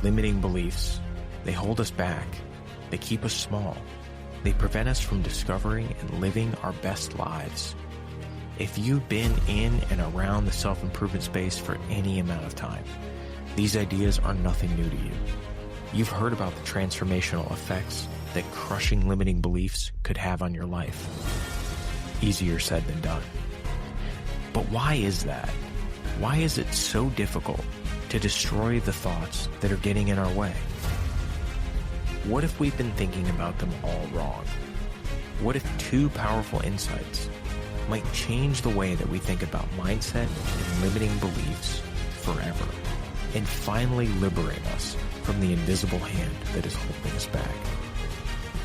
Limiting beliefs, they hold us back. They keep us small. They prevent us from discovering and living our best lives. If you've been in and around the self-improvement space for any amount of time, these ideas are nothing new to you. You've heard about the transformational effects that crushing limiting beliefs could have on your life. Easier said than done. But why is that? Why is it so difficult to destroy the thoughts that are getting in our way? What if we've been thinking about them all wrong? What if two powerful insights might change the way that we think about mindset and limiting beliefs forever, and finally liberate us from the invisible hand that is holding us back?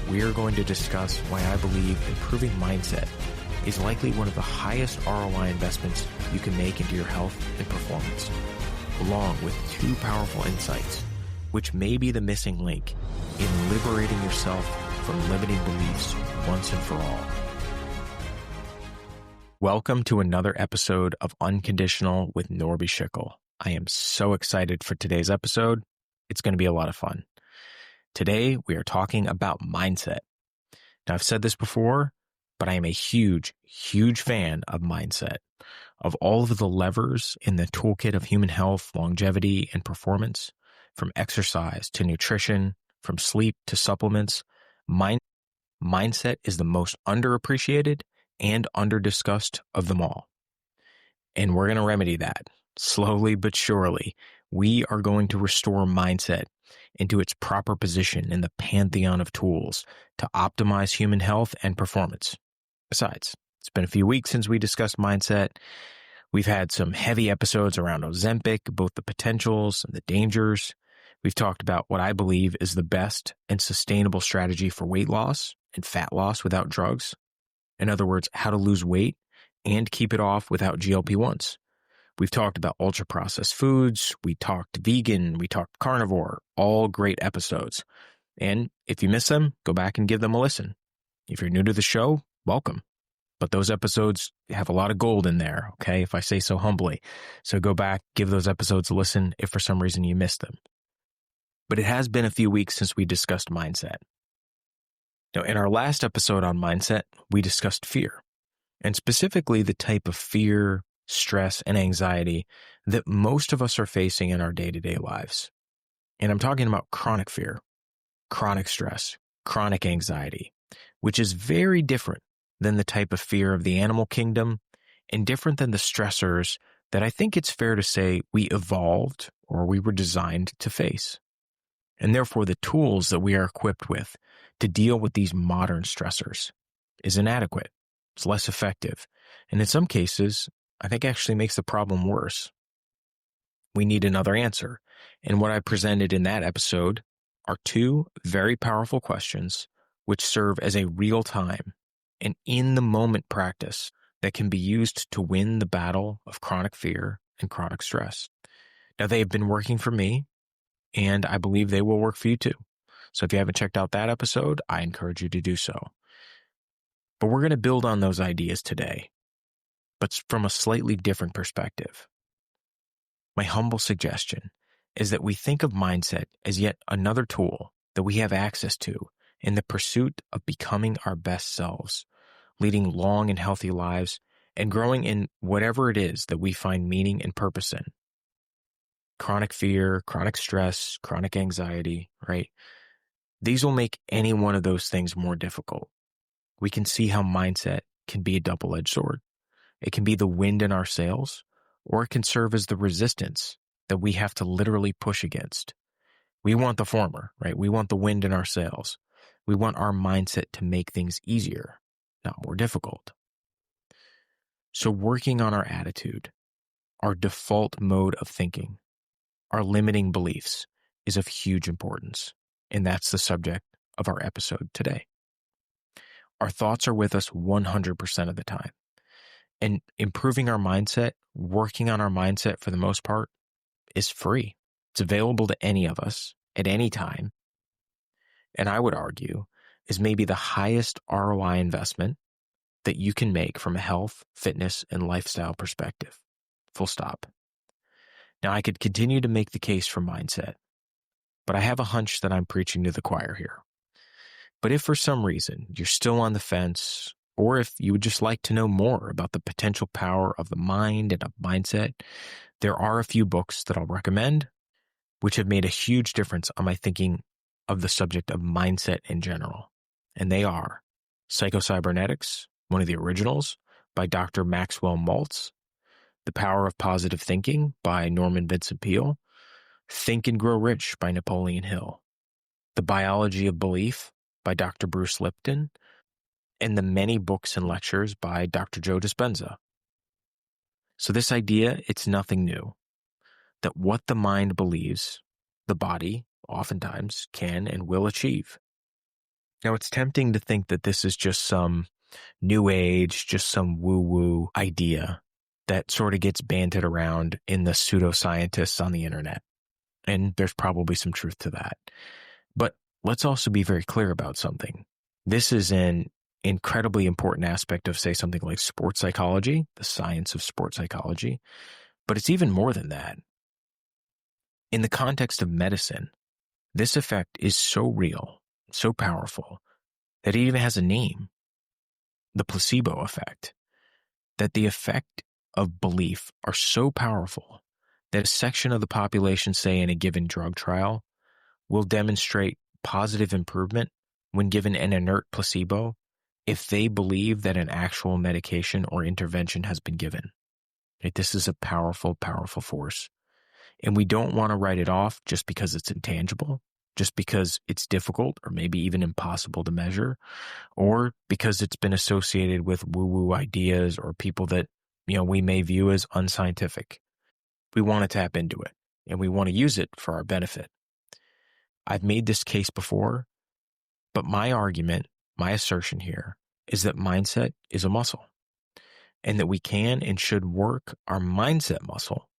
We are going to discuss why I believe improving mindset is likely one of the highest ROI investments you can make into your health and performance, along with two powerful insights, which may be the missing link in liberating yourself from limiting beliefs once and for all. Welcome to another episode of Unconditional with Norbie Schickel. I am so excited for today's episode. It's going to be a lot of fun. Today, we are talking about mindset. Now, I've said this before, but I am a huge fan of mindset, of all of the levers in the toolkit of human health, longevity, and performance, from exercise to nutrition, from sleep to supplements. Mindset is the most underappreciated and underdiscussed of them all. And we're going to remedy that. Slowly but surely, we are going to restore mindset into its proper position in the pantheon of tools to optimize human health and performance. Besides, it's been a few weeks since we discussed mindset. We've had some heavy episodes around Ozempic, both the potentials and the dangers. We've talked about what I believe is the best and sustainable strategy for weight loss and fat loss without drugs. In other words, how to lose weight and keep it off without GLP-1s. We've talked about ultra-processed foods. We talked vegan. We talked carnivore. All great episodes. And if you miss them, go back and give them a listen. If you're new to the show, welcome. But those episodes have a lot of gold in there, okay, if I say so humbly. So go back, give those episodes a listen if for some reason you missed them. But it has been a few weeks since we discussed mindset. Now, in our last episode on mindset, we discussed fear, and specifically the type of fear, stress, and anxiety that most of us are facing in our day-to-day lives. And I'm talking about chronic fear, chronic stress, chronic anxiety, which is very different than the type of fear of the animal kingdom and different than the stressors that I think it's fair to say we evolved or we were designed to face. And therefore, the tools that we are equipped with to deal with these modern stressors is inadequate. It's less effective. And in some cases, I think actually makes the problem worse. We need another answer. And what I presented in that episode are two very powerful questions which serve as a real-time and in-the-moment practice that can be used to win the battle of chronic fear and chronic stress. Now, they have been working for me, and I believe they will work for you too. So if you haven't checked out that episode, I encourage you to do so. But we're going to build on those ideas today, but from a slightly different perspective. My humble suggestion is that we think of mindset as yet another tool that we have access to in the pursuit of becoming our best selves, leading long and healthy lives, and growing in whatever it is that we find meaning and purpose in. Chronic fear, chronic stress, chronic anxiety, right? These will make any one of those things more difficult. We can see how mindset can be a double-edged sword. It can be the wind in our sails, or it can serve as the resistance that we have to literally push against. We want the former, right? We want the wind in our sails. We want our mindset to make things easier, not more difficult. So working on our attitude, our default mode of thinking, our limiting beliefs is of huge importance, and that's the subject of our episode today. Our thoughts are with us 100% of the time, and improving our mindset, working on our mindset for the most part, is free. It's available to any of us at any time, and I would argue is maybe the highest ROI investment that you can make from a health, fitness, and lifestyle perspective. Full stop. Now, I could continue to make the case for mindset, but I have a hunch that I'm preaching to the choir here. But if for some reason you're still on the fence, or if you would just like to know more about the potential power of the mind and of mindset, there are a few books that I'll recommend, which have made a huge difference on my thinking of the subject of mindset in general. And they are Psychocybernetics, one of the originals, by Dr. Maxwell Maltz, The Power of Positive Thinking by Norman Vincent Peale, Think and Grow Rich by Napoleon Hill, The Biology of Belief by Dr. Bruce Lipton, and the many books and lectures by Dr. Joe Dispenza. So this idea, it's nothing new, that what the mind believes, the body oftentimes can and will achieve. Now, it's tempting to think that this is just some new age, just some woo-woo idea that sort of gets bandied around in the pseudoscientists on the internet. And there's probably some truth to that. But let's also be very clear about something. This is an incredibly important aspect of, say, something like sports psychology, the science of sports psychology. But it's even more than that. In the context of medicine, this effect is so real, so powerful, that it even has a name, the placebo effect, that the effect of belief are so powerful that a section of the population, say in a given drug trial, will demonstrate positive improvement when given an inert placebo if they believe that an actual medication or intervention has been given. This is a powerful, powerful force. And we don't want to write it off just because it's intangible, just because it's difficult or maybe even impossible to measure, or because it's been associated with woo-woo ideas or people that, we may view as unscientific. We want to tap into it, and we want to use it for our benefit. I've made this case before, but my argument, my assertion here, is that mindset is a muscle, and that we can and should work our mindset muscle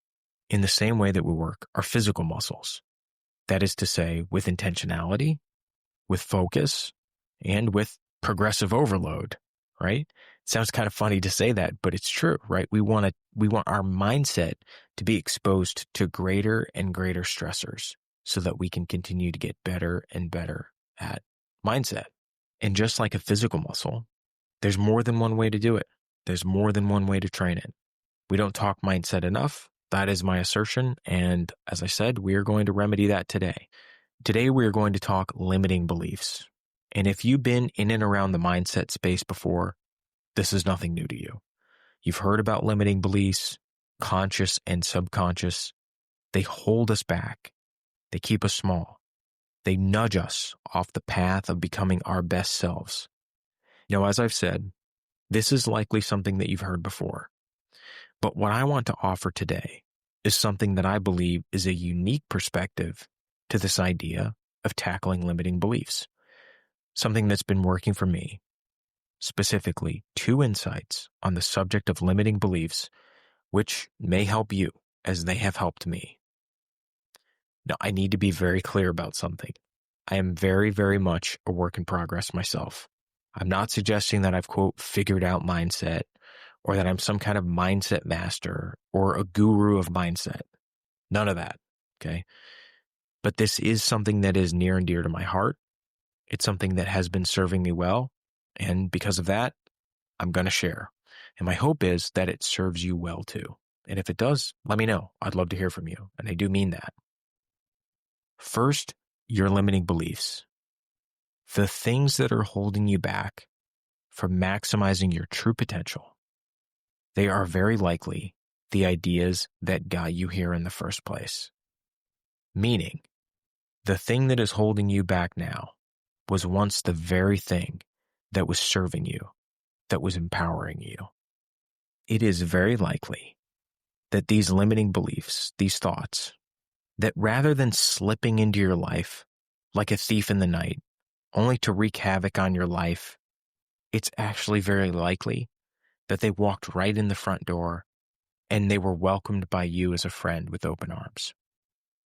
in the same way that we work our physical muscles. That is to say, with intentionality, with focus, and with progressive overload, right? It sounds kind of funny to say that, but it's true, right? We want our mindset to be exposed to greater and greater stressors so that we can continue to get better and better at mindset. And just like a physical muscle, there's more than one way to do it. There's more than one way to train it. We don't talk mindset enough. That is my assertion. And as I said, we are going to remedy that today. Today, we are going to talk limiting beliefs. And if you've been in and around the mindset space before, this is nothing new to you. You've heard about limiting beliefs, conscious and subconscious. They hold us back. They keep us small. They nudge us off the path of becoming our best selves. Now, as I've said, this is likely something that you've heard before. But what I want to offer today is something that I believe is a unique perspective to this idea of tackling limiting beliefs. Something that's been working for me, specifically 2 insights on the subject of limiting beliefs, which may help you as they have helped me. Now, I need to be very clear about something. I am very, very much a work in progress myself. I'm not suggesting that I've, quote, figured out mindset, or that I'm some kind of mindset master or a guru of mindset. None of that, okay? But this is something that is near and dear to my heart. It's something that has been serving me well, and because of that, I'm going to share. And my hope is that it serves you well too. And if it does, let me know. I'd love to hear from you, and I do mean that. First, your limiting beliefs. The things that are holding you back from maximizing your true potential. They are very likely the ideas that got you here in the first place. Meaning, the thing that is holding you back now was once the very thing that was serving you, that was empowering you. It is very likely that these limiting beliefs, these thoughts, that rather than slipping into your life like a thief in the night, only to wreak havoc on your life, it's actually very likely that they walked right in the front door and they were welcomed by you as a friend with open arms.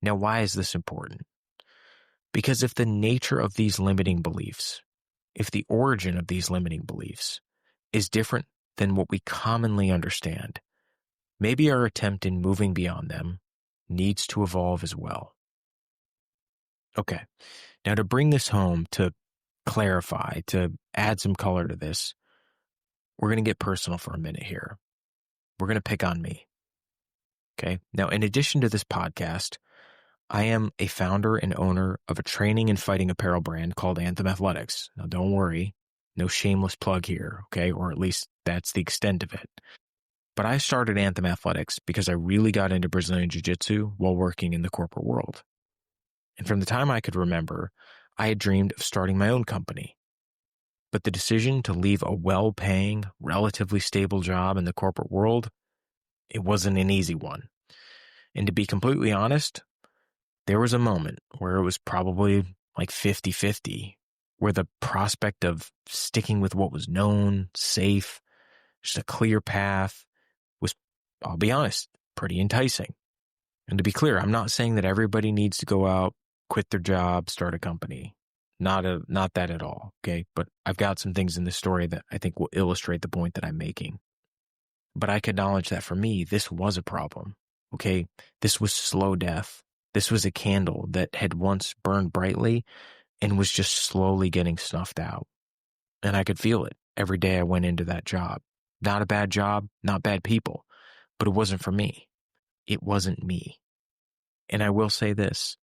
Now, why is this important? Because if the nature of these limiting beliefs, if the origin of these limiting beliefs is different than what we commonly understand, maybe our attempt in moving beyond them needs to evolve as well. Okay. Now, to bring this home, to clarify, to add some color to this, we're going to get personal for a minute here. We're going to pick on me. Okay. Now, in addition to this podcast, I am a founder and owner of a training and fighting apparel brand called Anthem Athletics. Now, don't worry, no shameless plug here, okay? Or at least that's the extent of it. But I started Anthem Athletics because I really got into Brazilian Jiu-Jitsu while working in the corporate world. And from the time I could remember, I had dreamed of starting my own company. But the decision to leave a well-paying, relatively stable job in the corporate world, it wasn't an easy one. And to be completely honest, there was a moment where it was probably like 50-50, where the prospect of sticking with what was known, safe, just a clear path was, I'll be honest, pretty enticing. And to be clear, I'm not saying that everybody needs to go out, quit their job, start a company. Not that at all, okay? But I've got some things in this story that I think will illustrate the point that I'm making. But I can acknowledge that for me, this was a problem, okay? This was slow death. This was a candle that had once burned brightly and was just slowly getting snuffed out. And I could feel it every day I went into that job. Not a bad job, not bad people, but it wasn't for me. It wasn't me. And I will say this,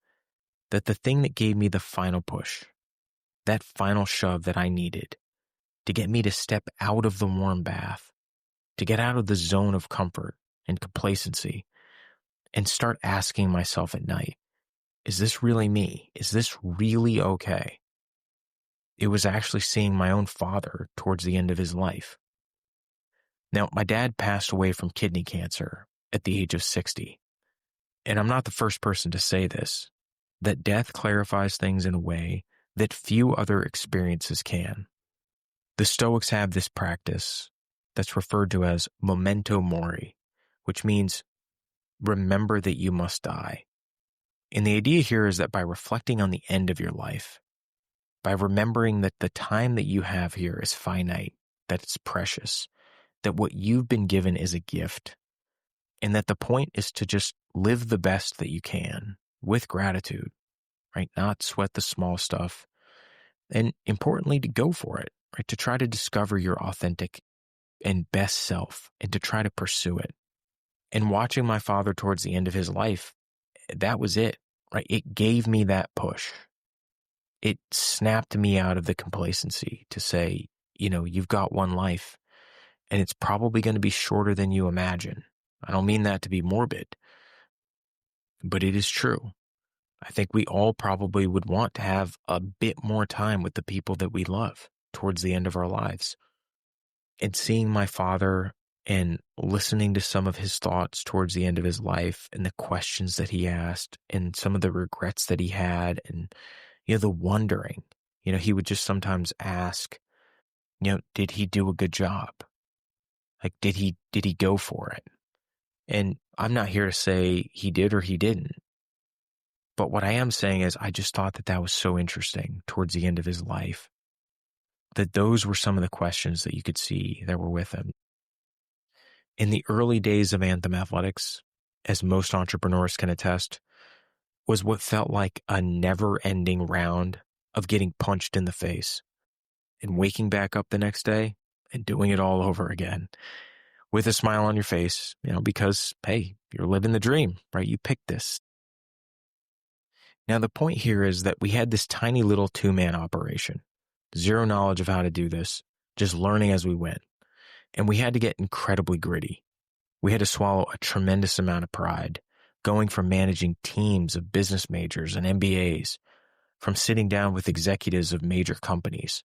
that the thing that gave me the final push, that final shove that I needed to get me to step out of the warm bath, to get out of the zone of comfort and complacency, and start asking myself at night, is this really me? Is this really okay? It was actually seeing my own father towards the end of his life. Now, my dad passed away from kidney cancer at the age of 60. And I'm not the first person to say this, that death clarifies things in a way that few other experiences can. The Stoics have this practice that's referred to as memento mori, which means remember that you must die. And the idea here is that by reflecting on the end of your life, by remembering that the time that you have here is finite, that it's precious, that what you've been given is a gift, and that the point is to just live the best that you can with gratitude, right? Not sweat the small stuff. And importantly, to go for it, right? To try to discover your authentic and best self and to try to pursue it. And watching my father towards the end of his life, that was it, right? It gave me that push. It snapped me out of the complacency to say, you've got one life and it's probably going to be shorter than you imagine. I don't mean that to be morbid, but it is true. I think we all probably would want to have a bit more time with the people that we love towards the end of our lives. And seeing my father and listening to some of his thoughts towards the end of his life and the questions that he asked and some of the regrets that he had and, the wondering, he would just sometimes ask, did he do a good job? Like, did he go for it? And I'm not here to say he did or he didn't. But what I am saying is I just thought that was so interesting towards the end of his life, that those were some of the questions that you could see that were with him. In the early days of Anthem Athletics, as most entrepreneurs can attest, was what felt like a never-ending round of getting punched in the face and waking back up the next day and doing it all over again with a smile on your face, because, hey, you're living the dream, right? You picked this. Now, the point here is that we had this tiny little two-man operation, zero knowledge of how to do this, just learning as we went. And we had to get incredibly gritty. We had to swallow a tremendous amount of pride, going from managing teams of business majors and MBAs, from sitting down with executives of major companies,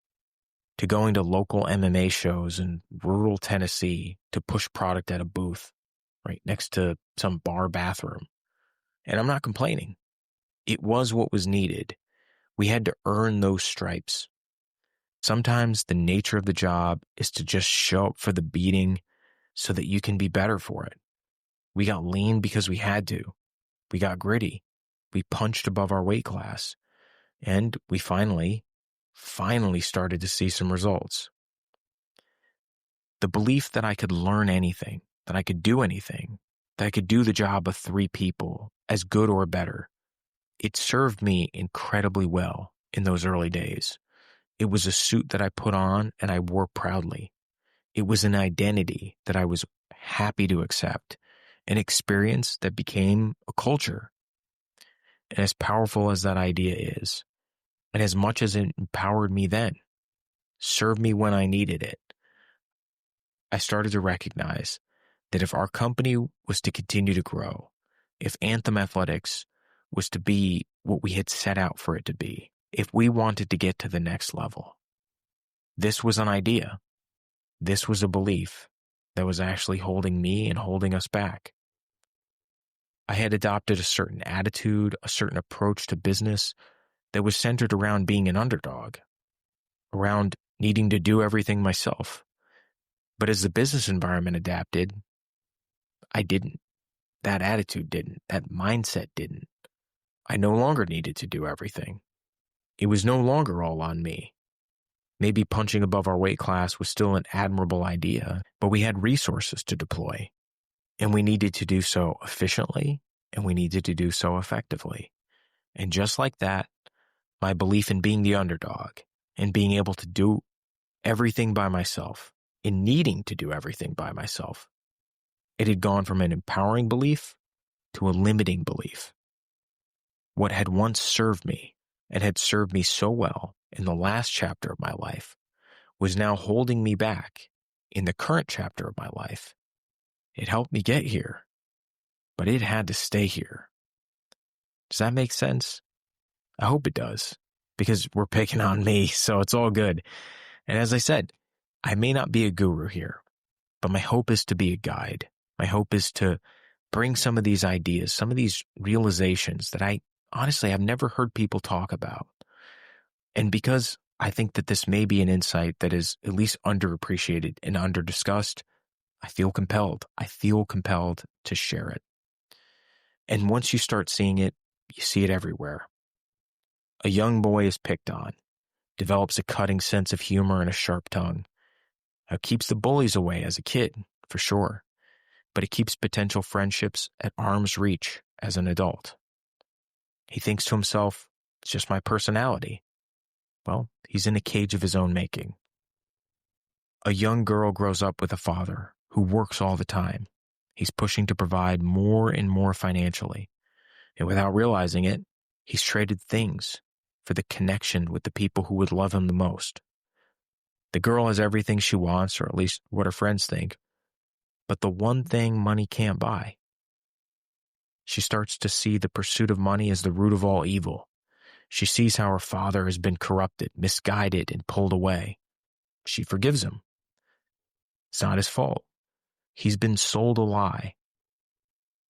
to going to local MMA shows in rural Tennessee to push product at a booth right next to some bar bathroom. And I'm not complaining. It was what was needed. We had to earn those stripes. Sometimes the nature of the job is to just show up for the beating so that you can be better for it. We got lean because we had to. We got gritty. We punched above our weight class. And we finally started to see some results. The belief that I could learn anything, that I could do anything, that I could do the job of 3 people as good or better, It served me incredibly well in those early days. It was a suit that I put on and I wore proudly. It was an identity that I was happy to accept, an experience that became a culture. And as powerful as that idea is, and as much as it empowered me then, served me when I needed it, I started to recognize that if our company was to continue to grow, if Anthem Athletics was to be what we had set out for it to be, if we wanted to get to the next level, this was an idea. This was a belief that was actually holding me and holding us back. I had adopted a certain attitude, a certain approach to business that was centered around being an underdog, around needing to do everything myself. But as the business environment adapted, I didn't. That attitude didn't. That mindset didn't. I no longer needed to do everything. It was no longer all on me. Maybe punching above our weight class was still an admirable idea, but we had resources to deploy, and we needed to do so efficiently, and we needed to do so effectively. And just like that, my belief in being the underdog and being able to do everything by myself, in needing to do everything by myself, it had gone from an empowering belief to a limiting belief. What had once served me and had served me so well in the last chapter of my life was now holding me back in the current chapter of my life. It helped me get here, but it had to stay here. Does that make sense? I hope it does, because we're picking on me, so it's all good. And as I said, I may not be a guru here, but my hope is to be a guide. My hope is to bring some of these ideas, some of these realizations that I've never heard people talk about. And because I think that this may be an insight that is at least underappreciated and underdiscussed, I feel compelled. I feel compelled to share it. And once you start seeing it, you see it everywhere. A young boy is picked on, develops a cutting sense of humor and a sharp tongue. It keeps the bullies away as a kid, for sure, but it keeps potential friendships at arm's reach as an adult. He thinks to himself, it's just my personality. Well, he's in a cage of his own making. A young girl grows up with a father who works all the time. He's pushing to provide more and more financially. And without realizing it, he's traded things for the connection with the people who would love him the most. The girl has everything she wants, or at least what her friends think, but the one thing money can't buy. She starts to see the pursuit of money as the root of all evil. She sees how her father has been corrupted, misguided, and pulled away. She forgives him. It's not his fault. He's been sold a lie.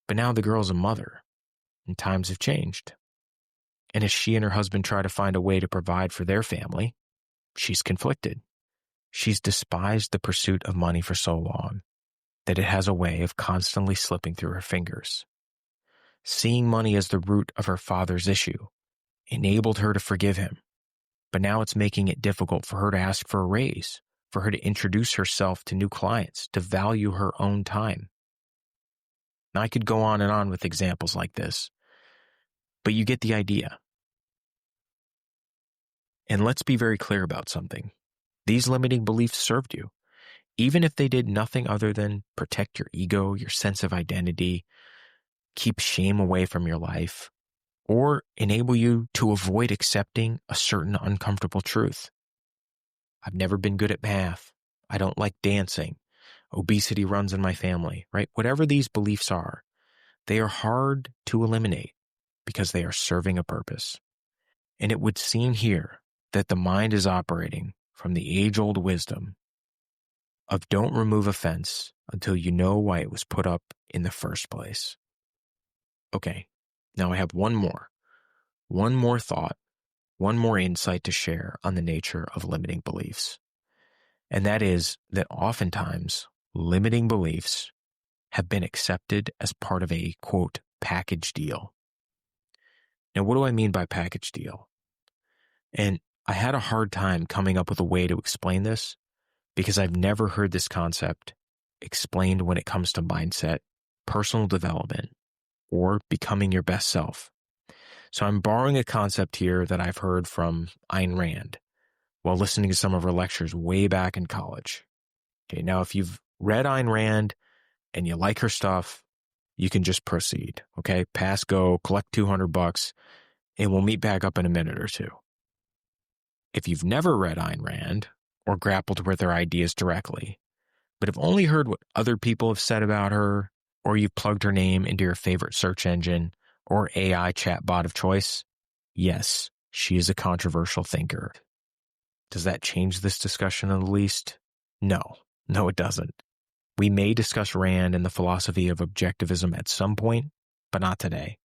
But now the girl's a mother, and times have changed. And as she and her husband try to find a way to provide for their family, she's conflicted. She's despised the pursuit of money for so long that it has a way of constantly slipping through her fingers. Seeing money as the root of her father's issue enabled her to forgive him, but now it's making it difficult for her to ask for a raise, for her to introduce herself to new clients, to value her own time. Now, I could go on and on with examples like this, but you get the idea. And let's be very clear about something. These limiting beliefs served you, even if they did nothing other than protect your ego, your sense of identity, keep shame away from your life, or enable you to avoid accepting a certain uncomfortable truth. I've never been good at math. I don't like dancing. Obesity runs in my family, right? Whatever these beliefs are, they are hard to eliminate because they are serving a purpose. And it would seem here that the mind is operating from the age-old wisdom of don't remove a fence until you know why it was put up in the first place. Okay, now I have one more thought, one more insight to share on the nature of limiting beliefs. And that is that oftentimes limiting beliefs have been accepted as part of a, quote, package deal. Now, what do I mean by package deal? And I had a hard time coming up with a way to explain this because I've never heard this concept explained when it comes to mindset, personal development, or becoming your best self. So I'm borrowing a concept here that I've heard from Ayn Rand while listening to some of her lectures way back in college. Okay, now if you've read Ayn Rand and you like her stuff, you can just proceed. Okay, pass go, collect $200, and we'll meet back up in a minute or two. If you've never read Ayn Rand or grappled with her ideas directly, but have only heard what other people have said about her, or you've plugged her name into your favorite search engine or AI chatbot of choice, yes, she is a controversial thinker. Does that change this discussion in the least? No, it doesn't. We may discuss Rand and the philosophy of objectivism at some point, but not today.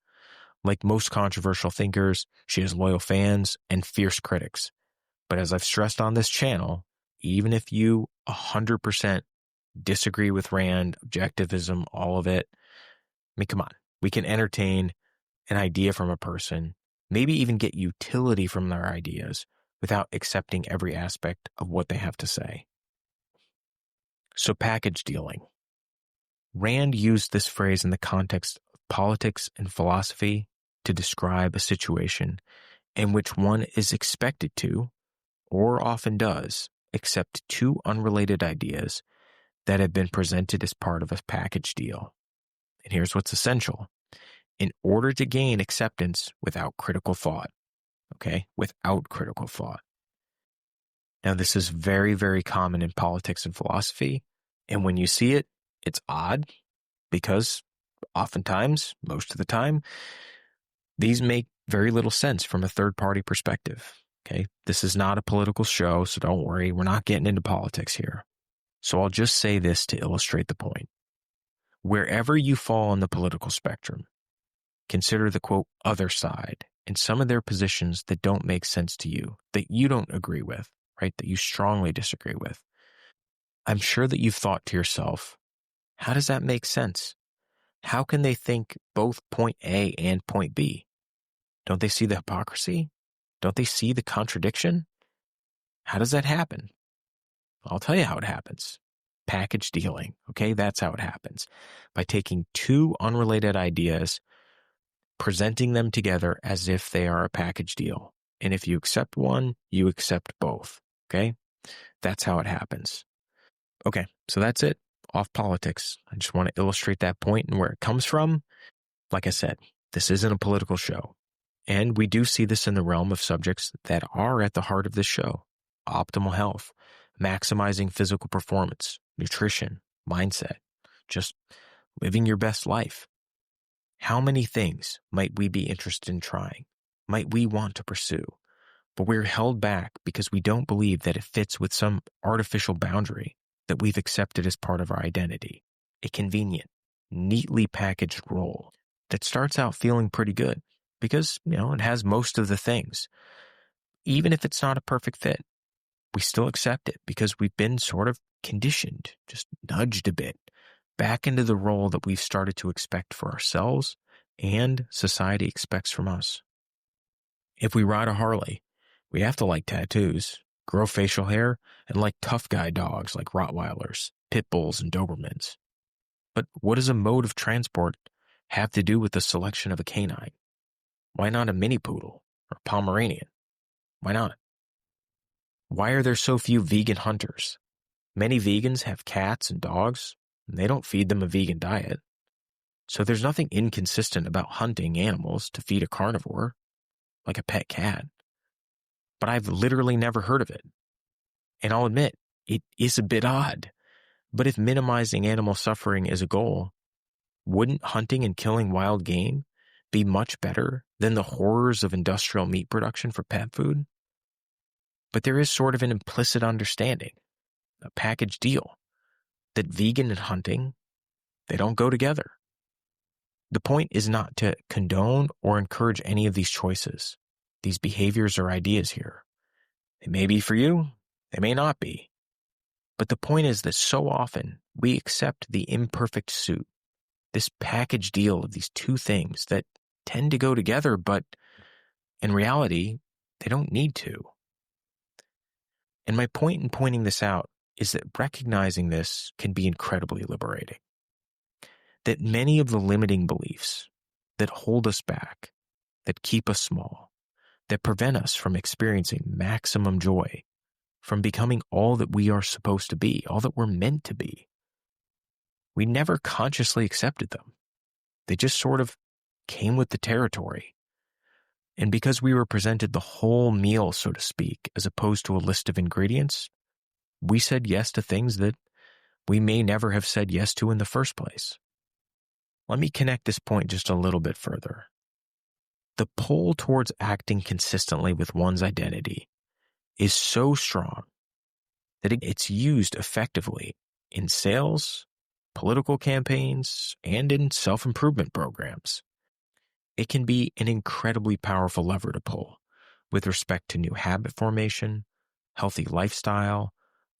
Like most controversial thinkers, she has loyal fans and fierce critics. But as I've stressed on this channel, even if you 100% disagree with Rand, objectivism, all of it, I mean, come on. We can entertain an idea from a person, maybe even get utility from their ideas without accepting every aspect of what they have to say. So package dealing. Rand used this phrase in the context of politics and philosophy to describe a situation in which one is expected to, or often does, accept two unrelated ideas that have been presented as part of a package deal. And here's what's essential. In order to gain acceptance without critical thought, okay, without critical thought. Now, this is very, very common in politics and philosophy. And when you see it, it's odd because oftentimes, most of the time, these make very little sense from a third-party perspective, okay? This is not a political show, so don't worry. We're not getting into politics here. So I'll just say this to illustrate the point. Wherever you fall on the political spectrum, consider the, quote, other side and some of their positions that don't make sense to you, that you don't agree with, right, that you strongly disagree with. I'm sure that you've thought to yourself, how does that make sense? How can they think both point A and point B? Don't they see the hypocrisy? Don't they see the contradiction? How does that happen? I'll tell you how it happens. Package dealing, okay? That's how it happens. By taking two unrelated ideas, presenting them together as if they are a package deal. And if you accept one, you accept both, okay? That's how it happens. Okay, so that's it. Off politics. I just want to illustrate that point and where it comes from. Like I said, this isn't a political show. And we do see this in the realm of subjects that are at the heart of this show. Optimal health, maximizing physical performance, nutrition, mindset, just living your best life. How many things might we be interested in trying? Might we want to pursue? But we're held back because we don't believe that it fits with some artificial boundary that we've accepted as part of our identity. A convenient, neatly packaged role that starts out feeling pretty good because, it has most of the things. Even if it's not a perfect fit, we still accept it because we've been sort of conditioned, just nudged a bit back into the role that we've started to expect for ourselves and society expects from us. If we ride a Harley, we have to like tattoos, grow facial hair, and like tough guy dogs like Rottweilers, Pit Bulls, and Dobermans. But what does a mode of transport have to do with the selection of a canine? Why not a mini poodle or Pomeranian? Why not? Why are there so few vegan hunters? Many vegans have cats and dogs, and they don't feed them a vegan diet. So there's nothing inconsistent about hunting animals to feed a carnivore, like a pet cat. But I've literally never heard of it. And I'll admit, it is a bit odd. But if minimizing animal suffering is a goal, wouldn't hunting and killing wild game be much better than the horrors of industrial meat production for pet food? But there is sort of an implicit understanding, a package deal, that vegan and hunting, they don't go together. The point is not to condone or encourage any of these choices, these behaviors or ideas here. They may be for you, they may not be. But the point is that so often we accept the imperfect suit, this package deal of these two things that tend to go together, but in reality, they don't need to. And my point in pointing this out is that recognizing this can be incredibly liberating. That many of the limiting beliefs that hold us back, that keep us small, that prevent us from experiencing maximum joy, from becoming all that we are supposed to be, all that we're meant to be. We never consciously accepted them. They just sort of came with the territory. And because we were presented the whole meal, so to speak, as opposed to a list of ingredients, we said yes to things that we may never have said yes to in the first place. Let me connect this point just a little bit further. The pull towards acting consistently with one's identity is so strong that it's used effectively in sales, political campaigns, and in self-improvement programs. It can be an incredibly powerful lever to pull with respect to new habit formation, healthy lifestyle,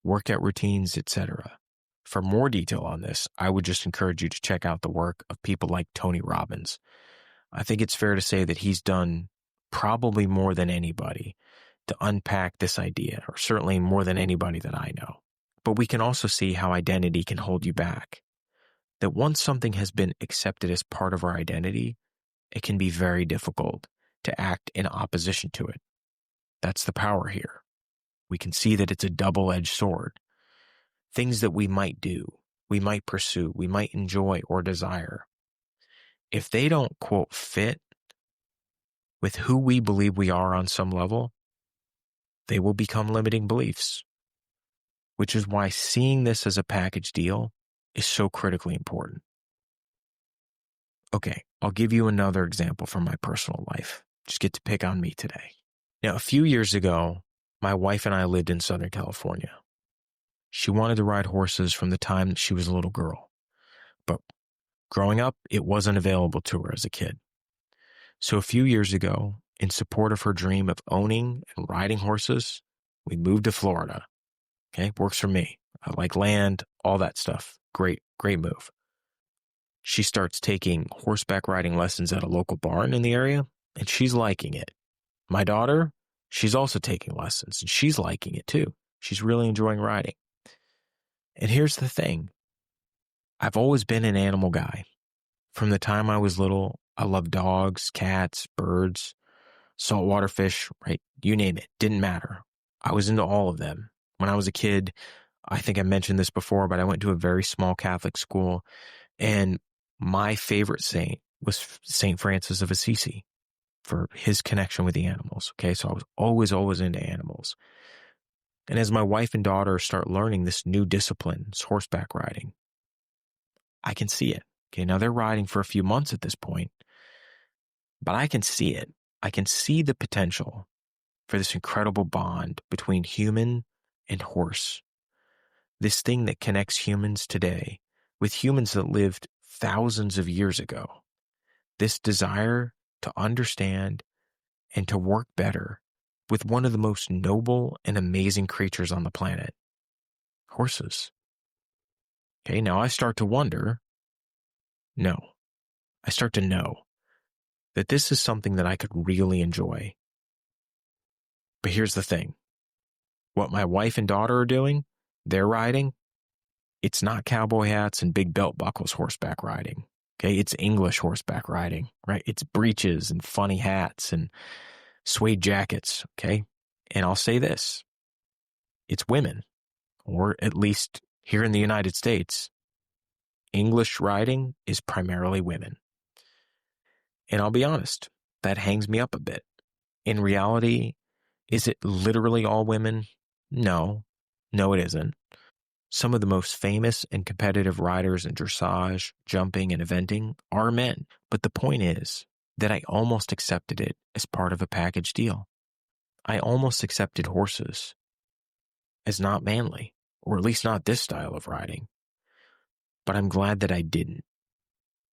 workout routines, etc. For more detail on this, I would just encourage you to check out the work of people like Tony Robbins. I think it's fair to say that he's done probably more than anybody to unpack this idea, or certainly more than anybody that I know. But we can also see how identity can hold you back. That once something has been accepted as part of our identity, it can be very difficult to act in opposition to it. That's the power here. We can see that it's a double-edged sword. Things that we might do, we might pursue, we might enjoy or desire, if they don't, quote, fit with who we believe we are on some level, they will become limiting beliefs, which is why seeing this as a package deal is so critically important. Okay, I'll give you another example from my personal life. Just get to pick on me today. Now, a few years ago, my wife and I lived in Southern California. She wanted to ride horses from the time that she was a little girl, but growing up, it wasn't available to her as a kid. So a few years ago, in support of her dream of owning and riding horses, we moved to Florida. Okay, works for me. I like land, all that stuff. Great move. She starts taking horseback riding lessons at a local barn in the area, and she's liking it. My daughter, she's also taking lessons, and she's liking it too. She's really enjoying riding. And here's the thing. I've always been an animal guy. From the time I was little, I loved dogs, cats, birds, saltwater fish, right? You name it. Didn't matter. I was into all of them. When I was a kid, I think I mentioned this before, but I went to a very small Catholic school, and my favorite saint was St. Francis of Assisi for his connection with the animals. Okay, so I was always into animals. And as my wife and daughter start learning this new discipline, it's horseback riding, I can see it. Okay, now they're riding for a few months at this point, but I can see it. I can see the potential for this incredible bond between human and horse. This thing that connects humans today with humans that lived thousands of years ago. This desire to understand and to work better with one of the most noble and amazing creatures on the planet, horses. Okay, now I start to wonder, I start to know that this is something that I could really enjoy. But here's the thing. What my wife and daughter are doing, they're riding, it's not cowboy hats and big belt buckles horseback riding. Okay, it's English horseback riding, right? It's breeches and funny hats and suede jackets, okay? And I'll say this, it's women, or at least here in the United States, English riding is primarily women. And I'll be honest, that hangs me up a bit. In reality, is it literally all women? No, it isn't. Some of the most famous and competitive riders in dressage, jumping, and eventing are men. But the point is that I almost accepted it as part of a package deal. I almost accepted horses as not manly, or at least not this style of riding. But I'm glad that I didn't.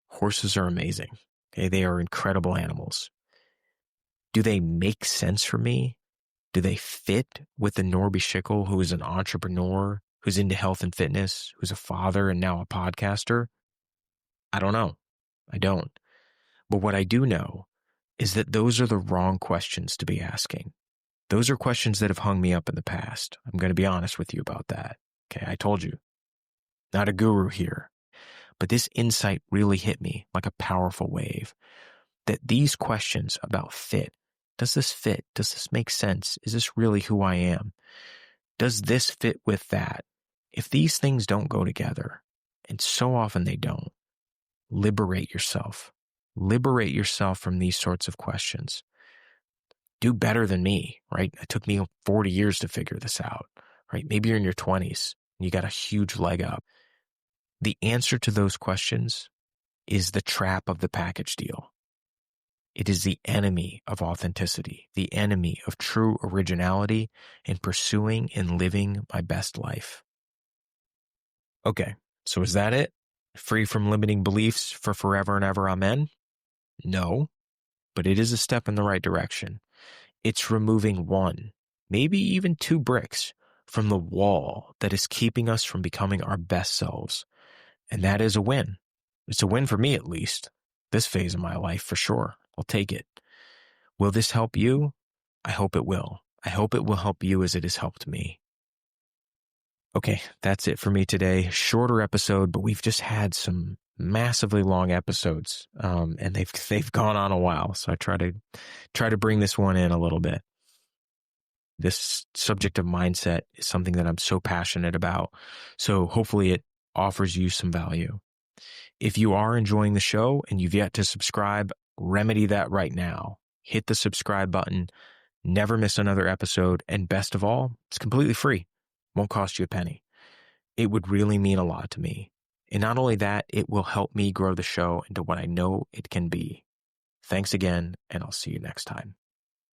Horses are amazing. Okay, they are incredible animals. Do they make sense for me? Do they fit with the Norbie Schickel, who is an entrepreneur, who's into health and fitness, who's a father and now a podcaster? I don't know. I don't. But what I do know is that those are the wrong questions to be asking. Those are questions that have hung me up in the past. I'm going to be honest with you about that. Okay, I told you. Not a guru here. But this insight really hit me like a powerful wave. that these questions about fit, does this fit? Does this make sense? Is this really who I am? Does this fit with that? If these things don't go together, and so often they don't, liberate yourself. Liberate yourself from these sorts of questions. Do better than me, right? It took me 40 years to figure this out, right? Maybe you're in your 20s and you got a huge leg up. The answer to those questions is the trap of the package deal. It is the enemy of authenticity, the enemy of true originality and pursuing and living my best life. Okay, so is that it? Free from limiting beliefs for forever and ever, amen? No, but it is a step in the right direction. It's removing one, maybe even two bricks from the wall that is keeping us from becoming our best selves. And that is a win. It's a win for me, at least. This phase of my life, for sure. I'll take it. Will this help you? I hope it will. I hope it will help you as it has helped me. Okay, that's it for me today. Shorter episode, but we've just had some massively long episodes, and they've gone on a while. So I try to bring this one in a little bit. This subject of mindset is something that I'm so passionate about. So hopefully it offers you some value. If you are enjoying the show and you've yet to subscribe, remedy that right now. Hit the subscribe button. Never miss another episode. And best of all, it's completely free. Won't cost you a penny. It would really mean a lot to me. And not only that, it will help me grow the show into what I know it can be. Thanks again, and I'll see you next time.